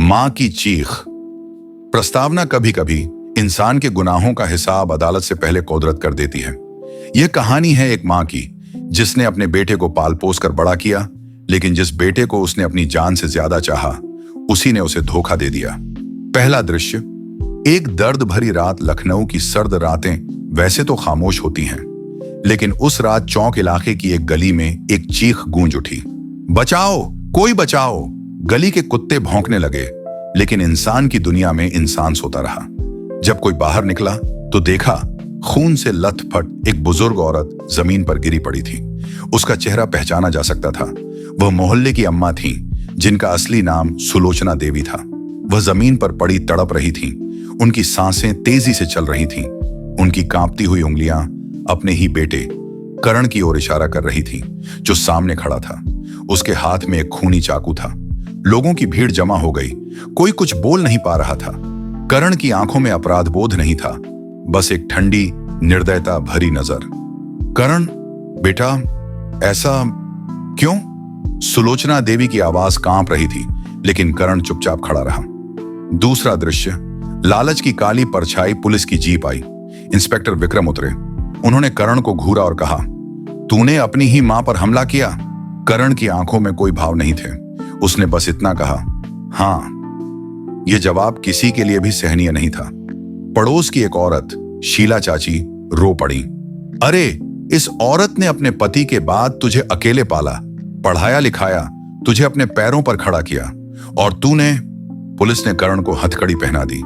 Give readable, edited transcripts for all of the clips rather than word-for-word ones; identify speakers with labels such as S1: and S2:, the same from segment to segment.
S1: मां की चीख। प्रस्तावना कभी कभी इंसान के गुनाहों का हिसाब अदालत से पहले कुदरत कर देती है। यह कहानी है एक मां की, जिसने अपने बेटे को पाल पोस कर बड़ा किया, लेकिन जिस बेटे को उसने अपनी जान से ज्यादा चाहा, उसी ने उसे धोखा दे दिया। पहला दृश्य। एक दर्द भरी रात। लखनऊ की सर्द रातें वैसे तो खामोश होती हैं, लेकिन उस रात चौक इलाके की एक गली में एक चीख गूंज उठी। बचाओ, कोई बचाओ। गली के कुत्ते भौंकने लगे, लेकिन इंसान की दुनिया में इंसान सोता रहा। जब कोई बाहर निकला तो देखा खून से लथपथ एक बुजुर्ग औरत जमीन पर गिरी पड़ी थी। उसका चेहरा पहचाना जा सकता था। वह मोहल्ले की अम्मा थी, जिनका असली नाम सुलोचना देवी था। वह जमीन पर पड़ी तड़प रही थी। उनकी सांसें तेजी से चल रही थीं। उनकी कांपती हुई उंगलियां अपने ही बेटे करण की ओर इशारा कर रही थीं, जो सामने खड़ा था। उसके हाथ में एक खूनी चाकू था। लोगों की भीड़ जमा हो गई। कोई कुछ बोल नहीं पा रहा था। करण की आंखों में अपराध बोध नहीं था, बस एक ठंडी निर्दयता भरी नजर। करण, बेटा, ऐसा क्यों? सुलोचना देवी की आवाज कांप रही थी, लेकिन करण चुपचाप खड़ा रहा। दूसरा दृश्य। लालच की काली परछाई। पुलिस की जीप आई। इंस्पेक्टर विक्रम उतरे। उन्होंने करण को घूरा और कहा, तूने अपनी ही मां पर हमला किया? करण की आंखों में कोई भाव नहीं थे। उसने बस इतना कहा, हां। यह जवाब किसी के लिए भी सहनीय नहीं था। पड़ोस की एक औरत, शीला चाची, रो पड़ी। अरे, इस औरत ने अपने पति के बाद तुझे अकेले पाला, पढ़ाया लिखाया, तुझे अपने पैरों पर खड़ा किया, और तूने। पुलिस ने करण को हथकड़ी पहना दी।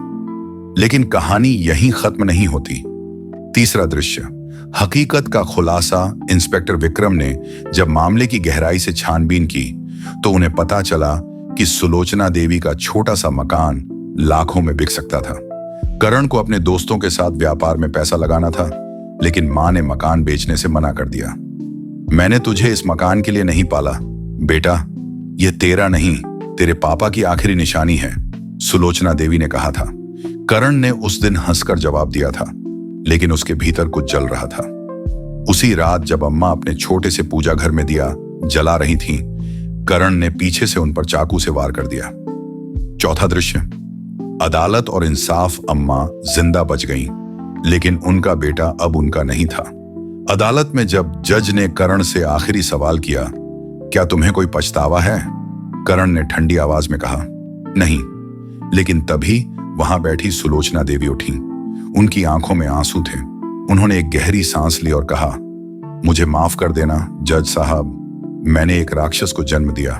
S1: लेकिन कहानी यहीं खत्म नहीं होती। तीसरा दृश्य। हकीकत का खुलासा। इंस्पेक्टर विक्रम ने जब मामले की गहराई से छानबीन की, तो उन्हें पता चला कि सुलोचना देवी का छोटा सा मकान लाखों में बिक सकता था। करण को अपने दोस्तों के साथ व्यापार में पैसा लगाना था, लेकिन मां ने मकान बेचने से मना कर दिया। मैंने तुझे इस मकान के लिए नहीं पाला बेटा, यह तेरा नहीं, तेरे पापा की आखिरी निशानी है, सुलोचना देवी ने कहा था। करण ने उस दिन हंसकर जवाब दिया था, लेकिन उसके भीतर कुछ जल रहा था। उसी रात जब अम्मा अपने छोटे से पूजा घर में दिया जला रही थीं, करण ने पीछे से उन पर चाकू से वार कर दिया। चौथा दृश्य। अदालत और इंसाफ। अम्मा जिंदा बच गईं, लेकिन उनका बेटा अब उनका नहीं था। अदालत में जब जज ने करण से आखिरी सवाल किया, क्या तुम्हें कोई पछतावा है? करण ने ठंडी आवाज में कहा, नहीं। लेकिन तभी वहां बैठी सुलोचना देवी उठी। उनकी आंखों में आंसू थे। उन्होंने एक गहरी सांस ली और कहा, मुझे माफ कर देना जज साहब, मैंने एक राक्षस को जन्म दिया।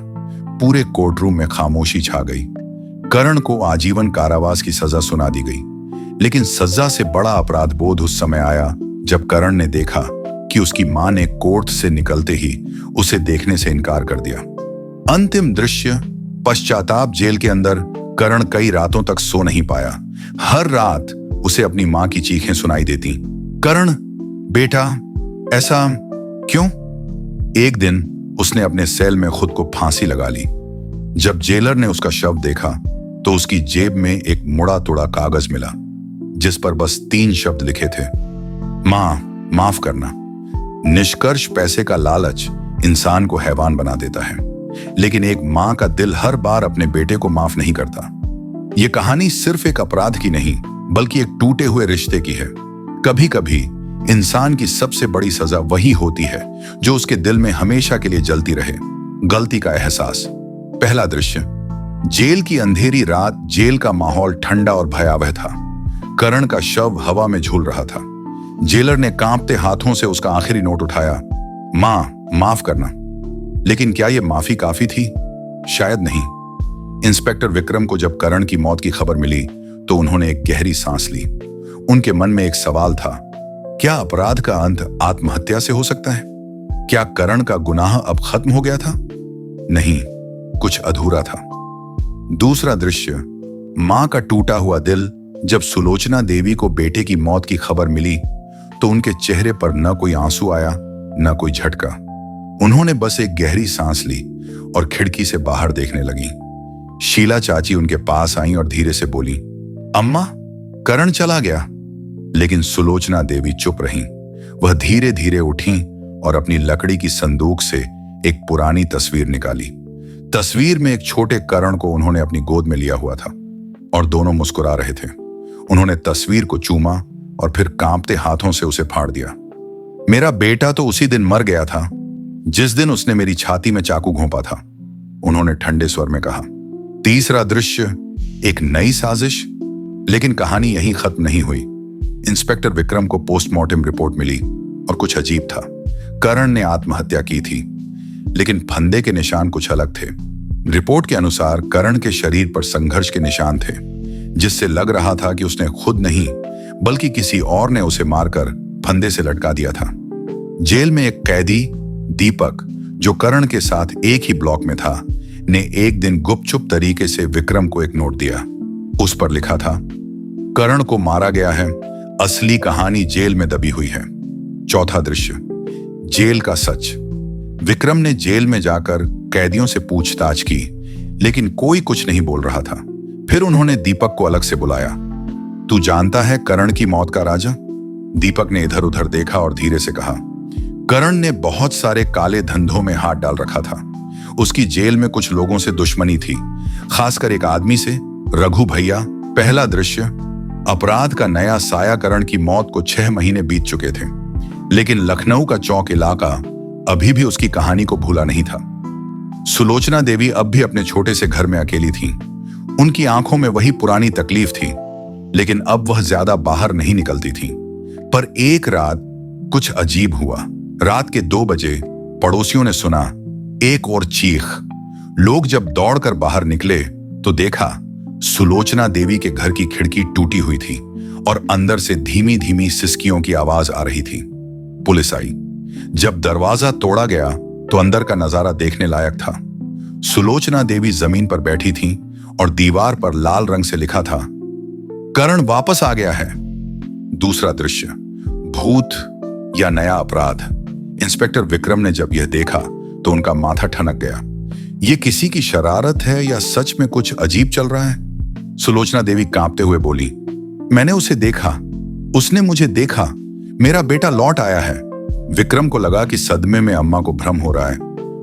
S1: पूरे कोर्टरूम में खामोशी छा गई। करण को आजीवन कारावास की सजा सुना दी गई, लेकिन सजा से बड़ा अपराध बोध उस समय आया जब करण ने देखा कि उसकी मां ने कोर्ट से निकलते ही उसे देखने से इनकार कर दिया। अंतिम दृश्य। पश्चाताप। जेल के अंदर करण कई रातों तक सो नहीं पाया। हर रात उसे अपनी मां की चीखें सुनाई देती। करण, बेटा, ऐसा क्यों? एक दिन उसने अपने सेल में खुद को फांसी लगा ली। जब जेलर ने उसका शव देखा, तो उसकी जेब में एक मुड़ा तुड़ा कागज मिला, जिस पर बस 3 शब्द लिखे थे, मां, माफ करना। निष्कर्ष। पैसे का लालच इंसान को हैवान बना देता है, लेकिन एक मां का दिल हर बार अपने बेटे को माफ नहीं करता। यह कहानी सिर्फ एक अपराध की नहीं, बल्कि एक टूटे हुए रिश्ते की है। कभी कभी इंसान की सबसे बड़ी सजा वही होती है जो उसके दिल में हमेशा के लिए जलती रहे, गलती का एहसास। पहला दृश्य। जेल की अंधेरी रात। जेल का माहौल ठंडा और भयावह था। करण का शव हवा में झूल रहा था। जेलर ने कांपते हाथों से उसका आखिरी नोट उठाया, मां, माफ करना। लेकिन क्या यह माफी काफी थी? शायद नहीं। इंस्पेक्टर विक्रम को जब करण की मौत की खबर मिली, तो उन्होंने एक गहरी सांस ली। उनके मन में एक सवाल था, क्या अपराध का अंत आत्महत्या से हो सकता है? क्या करण का गुनाह अब खत्म हो गया था? नहीं, कुछ अधूरा था। दूसरा दृश्य। मां का टूटा हुआ दिल। जब सुलोचना देवी को बेटे की मौत की खबर मिली, तो उनके चेहरे पर न कोई आंसू आया, न कोई झटका। उन्होंने बस एक गहरी सांस ली और खिड़की से बाहर देखने लगी। शीला चाची उनके पास आई और धीरे से बोली, अम्मा, करण चला गया। लेकिन सुलोचना देवी चुप रहीं। वह धीरे धीरे उठी और अपनी लकड़ी की संदूक से एक पुरानी तस्वीर निकाली। तस्वीर में एक छोटे करण को उन्होंने अपनी गोद में लिया हुआ था और दोनों मुस्कुरा रहे थे। उन्होंने तस्वीर को चूमा और फिर कांपते हाथों से उसे फाड़ दिया। मेरा बेटा तो उसी दिन मर गया था जिस दिन उसने मेरी छाती में चाकू घोंपा था, उन्होंने ठंडे स्वर में कहा। तीसरा दृश्य, एक नई साजिश। लेकिन कहानी यहीं खत्म नहीं हुई। इंस्पेक्टर विक्रम को पोस्टमार्टम रिपोर्ट मिली और कुछ अजीब था। करण ने आत्महत्या की थी, लेकिन फंदे के निशान कुछ अलग थे। रिपोर्ट के अनुसार करण के शरीर पर संघर्ष के निशान थे, जिससे लग रहा था कि उसने खुद नहीं बल्कि किसी और ने उसे मारकर फंदे से लटका दिया था। जेल में एक कैदी दीपक, जो करण के साथ एक ही ब्लॉक में था, ने एक दिन गुपचुप तरीके से विक्रम को एक नोट दिया। उस पर लिखा था, करण को मारा गया है, असली कहानी जेल में दबी हुई है। चौथा दृश्य, जेल का सच। विक्रम ने जेल में जाकर कैदियों से पूछताछ की, लेकिन कोई कुछ नहीं बोल रहा था। फिर उन्होंने दीपक को अलग से बुलाया। तू जानता है करण की मौत का राजा? दीपक ने इधर उधर देखा और धीरे से कहा, करण ने बहुत सारे काले धंधों में हाथ डाल रखा था। उसकी जेल में कुछ लोगों से दुश्मनी थी, खासकर एक आदमी से, रघु भैया। पहला दृश्य, अपराध का नया साया। करण की मौत को 6 महीने बीत चुके थे, लेकिन लखनऊ का चौक इलाका अभी भी उसकी कहानी को भूला नहीं था। सुलोचना देवी अब भी अपने छोटे से घर में अकेली थीं। उनकी आंखों में वही पुरानी तकलीफ थी, लेकिन अब वह ज्यादा बाहर नहीं निकलती थीं। पर एक रात कुछ अजीब हुआ। रात के 2 बजे पड़ोसियों ने सुना एक और चीख। लोग जब दौड़कर बाहर निकले तो देखा सुलोचना देवी के घर की खिड़की टूटी हुई थी और अंदर से धीमी धीमी सिसकियों की आवाज आ रही थी। पुलिस आई। जब दरवाजा तोड़ा गया तो अंदर का नजारा देखने लायक था। सुलोचना देवी जमीन पर बैठी थीं और दीवार पर लाल रंग से लिखा था, करण वापस आ गया है। दूसरा दृश्य, भूत या नया अपराध। इंस्पेक्टर विक्रम ने जब यह देखा तो उनका माथा ठनक गया। यह किसी की शरारत है या सच में कुछ अजीब चल रहा है? सुलोचना देवी कांपते हुए बोली, मैंने उसे देखा, उसने मुझे देखा, मेरा बेटा लौट आया है। विक्रम को लगा कि सदमे में अम्मा को भ्रम हो रहा है,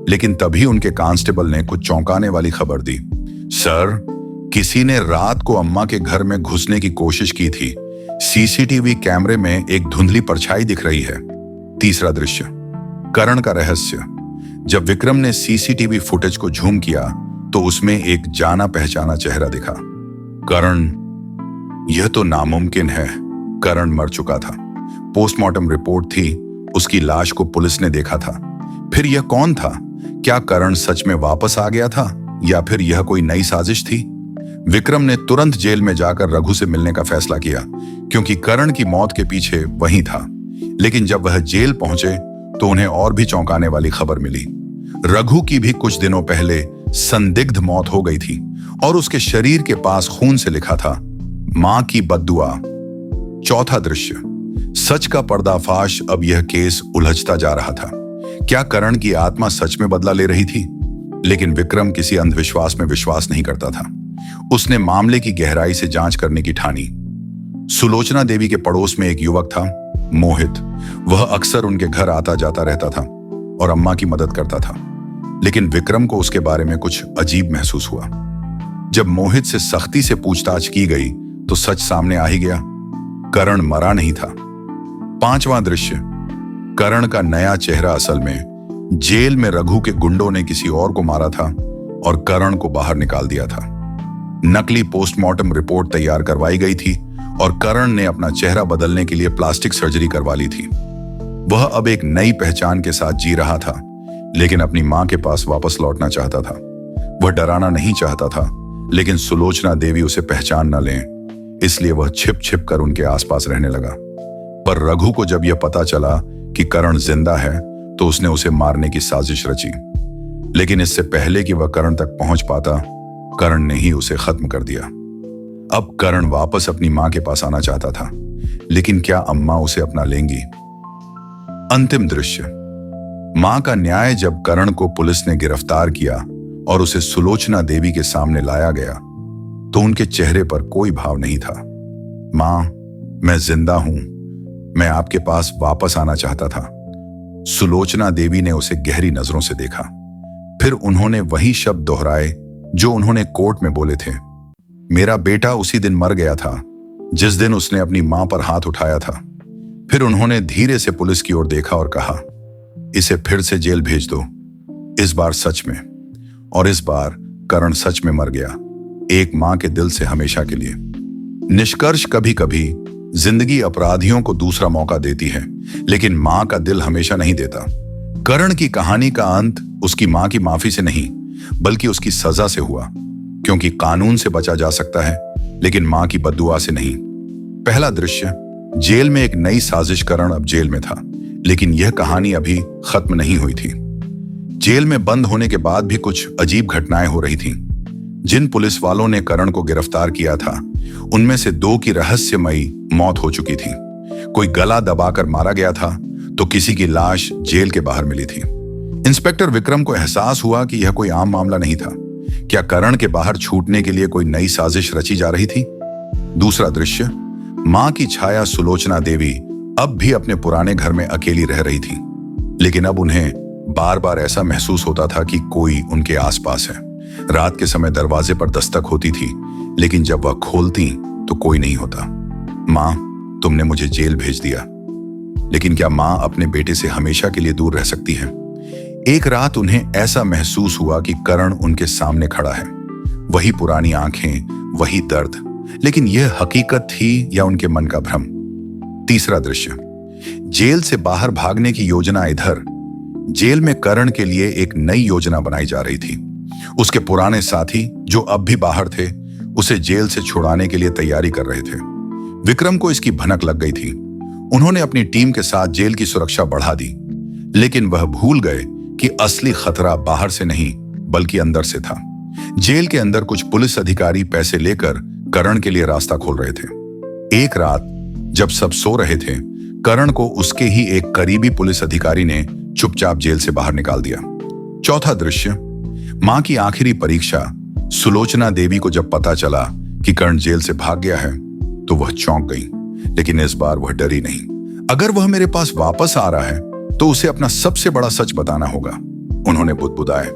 S1: लेकिन तभी उनके कांस्टेबल ने कुछ चौंकाने वाली खबर दी। सर, किसी ने रात को अम्मा के घर में घुसने की कोशिश की थी। सीसीटीवी कैमरे में एक धुंधली परछाई दिख रही है। तीसरा दृश्य, करण का रहस्य। जब विक्रम ने सीसीटीवी फुटेज को झूम किया तो उसमें एक जाना पहचाना चेहरा दिखा। करण, यह तो नामुमकिन है। करण मर चुका था। पोस्टमार्टम रिपोर्ट थी, उसकी लाश को पुलिस ने देखा था। फिर यह कौन था? क्या करण सच में वापस आ गया था या फिर यह कोई नई साजिश थी? विक्रम ने तुरंत जेल में जाकर रघु से मिलने का फैसला किया, क्योंकि करण की मौत के पीछे वही था। लेकिन जब वह जेल पहुंचे तो उन्हें और भी चौंकाने वाली खबर मिली। रघु की भी कुछ दिनों पहले संदिग्ध मौत हो गई थी और उसके शरीर के पास खून से लिखा था, मां की बद्दुआ। चौथा दृश्य, सच का पर्दाफाश। अब यह केस उलझता जा रहा था। क्या करण की आत्मा सच में बदला ले रही थी? लेकिन विक्रम किसी अंधविश्वास में विश्वास नहीं करता था। उसने मामले की गहराई से जांच करने की ठानी। सुलोचना देवी के पड़ोस में एक युवक था, मोहित। वह अक्सर उनके घर आता जाता रहता था और अम्मा की मदद करता था। लेकिन विक्रम को उसके बारे में कुछ अजीब महसूस हुआ। जब मोहित से सख्ती से पूछताछ की गई तो सच सामने आ ही गया, करण मरा नहीं था। पांचवां दृश्य, करण का नया चेहरा। असल में जेल में रघु के गुंडों ने किसी और को मारा था और करण को बाहर निकाल दिया था। नकली पोस्टमार्टम रिपोर्ट तैयार करवाई गई थी और करण ने अपना चेहरा बदलने के लिए प्लास्टिक सर्जरी करवा ली थी। वह अब एक नई पहचान के साथ जी रहा था, लेकिन अपनी मां के पास वापस लौटना चाहता था। वह डराना नहीं चाहता था, लेकिन सुलोचना देवी उसे पहचान न लें, इसलिए वह छिप छिप कर उनके आसपास रहने लगा। पर रघु को जब यह पता चला कि करण जिंदा है तो उसने उसे मारने की साजिश रची। लेकिन इससे पहले कि वह करण तक पहुंच पाता, करण ने ही उसे खत्म कर दिया। अब करण वापस अपनी मां के पास आना चाहता था, लेकिन क्या अम्मा उसे अपना लेंगी? अंतिम दृश्य, मां का न्याय। जब करण को पुलिस ने गिरफ्तार किया और उसे सुलोचना देवी के सामने लाया गया तो उनके चेहरे पर कोई भाव नहीं था। मां, मैं जिंदा हूं, मैं आपके पास वापस आना चाहता था। सुलोचना देवी ने उसे गहरी नजरों से देखा। फिर उन्होंने वही शब्द दोहराए जो उन्होंने कोर्ट में बोले थे। मेरा बेटा उसी दिन मर गया था जिस दिन उसने अपनी मां पर हाथ उठाया था। फिर उन्होंने धीरे से पुलिस की ओर देखा और कहा, इसे फिर से जेल भेज दो, इस बार सच में। और इस बार करण सच में मर गया, एक मां के दिल से हमेशा के लिए। निष्कर्ष, कभी कभी जिंदगी अपराधियों को दूसरा मौका देती है, लेकिन मां का दिल हमेशा नहीं देता। करण की कहानी का अंत उसकी मां की माफी से नहीं, बल्कि उसकी सजा से हुआ, क्योंकि कानून से बचा जा सकता है, लेकिन मां की बद्दुआ से नहीं। पहला दृश्य, जेल में एक नई साजिश। करण अब जेल में था, लेकिन यह कहानी अभी खत्म नहीं हुई थी। जेल में बंद होने के बाद भी कुछ अजीब घटनाएं हो रही थीं। जिन पुलिस वालों ने करण को गिरफ्तार किया था, उनमें से 2 की रहस्यमयी मौत हो चुकी थी। कोई गला दबाकर मारा गया था, तो किसी की लाश जेल के बाहर मिली थी। इंस्पेक्टर विक्रम को एहसास हुआ कि यह कोई आम मामला नहीं था। क्या करण के बाहर छूटने के लिए कोई नई साजिश रची जा रही थी? दूसरा दृश्य, मां की छाया सुलोचना देवी अब भी अपने पुराने घर में अकेली रह रही थी, लेकिन अब उन्हें बार बार ऐसा महसूस होता था कि कोई उनके आसपास है। रात के समय दरवाजे पर दस्तक होती थी, लेकिन जब वह खोलती तो कोई नहीं होता। मां, तुमने मुझे जेल भेज दिया। लेकिन क्या मां अपने बेटे से हमेशा के लिए दूर रह सकती है? एक रात उन्हें ऐसा महसूस हुआ कि करण उनके सामने खड़ा है। वही पुरानी आंखें, वही दर्द, लेकिन यह हकीकत थी या उनके मन का भ्रम? तीसरा दृश्य, जेल से बाहर भागने की योजना। इधर जेल में करण के लिए एक नई योजना बनाई जा रही थी। उसके पुराने साथी, जो अब भी बाहर थे, उसे जेल से छुड़ाने के लिए तैयारी कर रहे थे। विक्रम को इसकी भनक लग गई थी। उन्होंने अपनी टीम के साथ जेल की सुरक्षा बढ़ा दी, लेकिन वह भूल गए कि असली खतरा बाहर से नहीं, बल्कि अंदर से था। जेल के अंदर कुछ पुलिस अधिकारी पैसे लेकर करण के लिए रास्ता खोल रहे थे। एक रात जब सब सो रहे थे, करण को उसके ही एक करीबी पुलिस अधिकारी ने चुपचाप जेल से बाहर निकाल दिया। चौथा दृश्य, मां की आखिरी परीक्षा। सुलोचना देवी को जब पता चला कि करण जेल से भाग गया है, तो वह चौंक गई, लेकिन इस बार वह डरी नहीं। अगर वह मेरे पास वापस आ रहा है, तो उसे अपना सबसे बड़ा सच बताना होगा, उन्होंने बुदबुदाया।